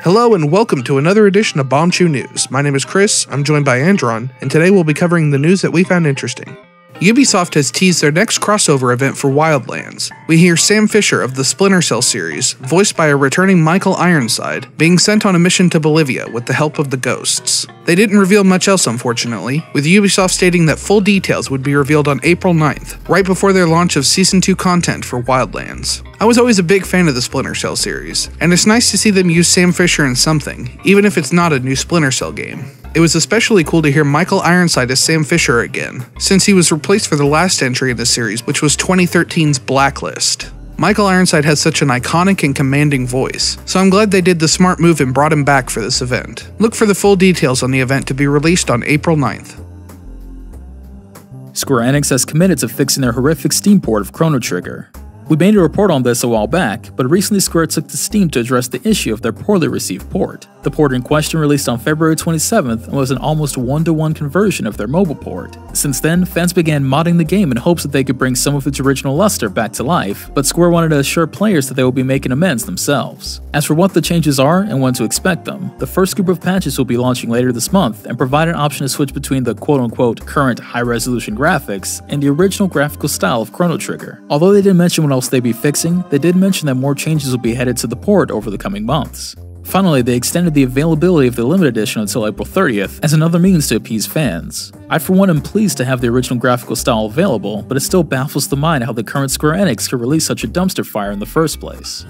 Hello and welcome to another edition of Bombchu News. My name is Chris, I'm joined by Andron, and today we'll be covering the news that we found interesting. Ubisoft has teased their next crossover event for Wildlands. We hear Sam Fisher of the Splinter series, voiced by a returning Michael Ironside, being sent on a mission to Bolivia with the help of the Ghosts. They didn't reveal much else unfortunately, with Ubisoft stating that full details would be revealed on April 9th, right before their launch of Season 2 content for Wildlands. I was always a big fan of the Splinter Cell series, and it's nice to see them use Sam Fisher in something, even if it's not a new Splinter Cell game. It was especially cool to hear Michael Ironside as Sam Fisher again, since he was replaced for the last entry in the series, which was 2013's Blacklist. Michael Ironside has such an iconic and commanding voice, so I'm glad they did the smart move and brought him back for this event. Look for the full details on the event to be released on April 9th. Square Enix has committed to fixing their horrific Steam port of Chrono Trigger. We made a report on this a while back, but recently Square took to Steam to address the issue of their poorly received port. The port in question released on February 27th and was an almost one-to-one conversion of their mobile port. Since then, fans began modding the game in hopes that they could bring some of its original luster back to life, but Square wanted to assure players that they will be making amends themselves. As for what the changes are and when to expect them, the first group of patches will be launching later this month and provide an option to switch between the quote-unquote current high-resolution graphics and the original graphical style of Chrono Trigger. Although they didn't mention what else they'd be fixing, they did mention that more changes will be headed to the port over the coming months. Finally, they extended the availability of the limited edition until April 30th as another means to appease fans. I for one am pleased to have the original graphical style available, but it still baffles the mind how the current Square Enix could release such a dumpster fire in the first place.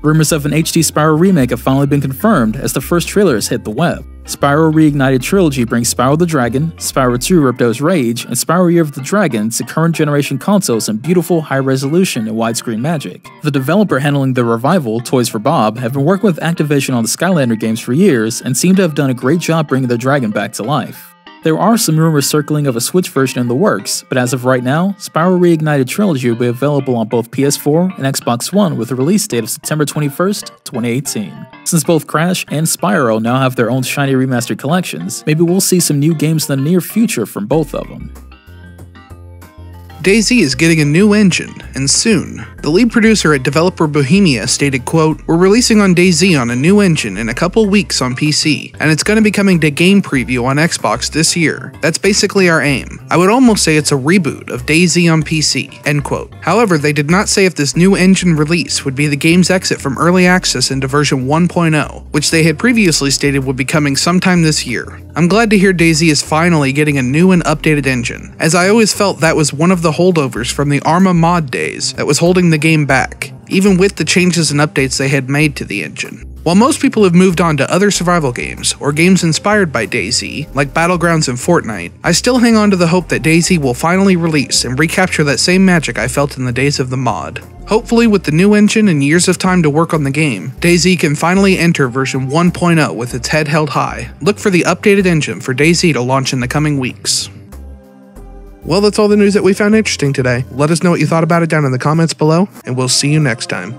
Rumors of an HD Spyro remake have finally been confirmed as the first trailer has hit the web. Spyro Reignited Trilogy brings Spyro the Dragon, Spyro 2 Ripto's Rage, and Spyro Year of the Dragon to current generation consoles in beautiful high-resolution and widescreen magic. The developer handling the revival, Toys for Bob, have been working with Activision on the Skylander games for years and seem to have done a great job bringing the dragon back to life. There are some rumors circling of a Switch version in the works, but as of right now, Spyro Reignited Trilogy will be available on both PS4 and Xbox One with a release date of September 21st, 2018. Since both Crash and Spyro now have their own shiny remastered collections, maybe we'll see some new games in the near future from both of them. DayZ is getting a new engine, and soon. The lead producer at developer Bohemia stated, quote, "We're releasing on DayZ on a new engine in a couple weeks on PC, and it's going to be coming to game preview on Xbox this year. That's basically our aim. I would almost say it's a reboot of DayZ on PC," end quote. However, they did not say if this new engine release would be the game's exit from early access into version 1.0, which they had previously stated would be coming sometime this year. I'm glad to hear DayZ is finally getting a new and updated engine, as I always felt that was one of the holdovers from the Arma mod days that was holding the game back, even with the changes and updates they had made to the engine. While most people have moved on to other survival games, or games inspired by DayZ, like Battlegrounds and Fortnite, I still hang on to the hope that DayZ will finally release and recapture that same magic I felt in the days of the mod. Hopefully with the new engine and years of time to work on the game, DayZ can finally enter version 1.0 with its head held high. Look for the updated engine for DayZ to launch in the coming weeks. Well, that's all the news that we found interesting today. Let us know what you thought about it down in the comments below, and we'll see you next time.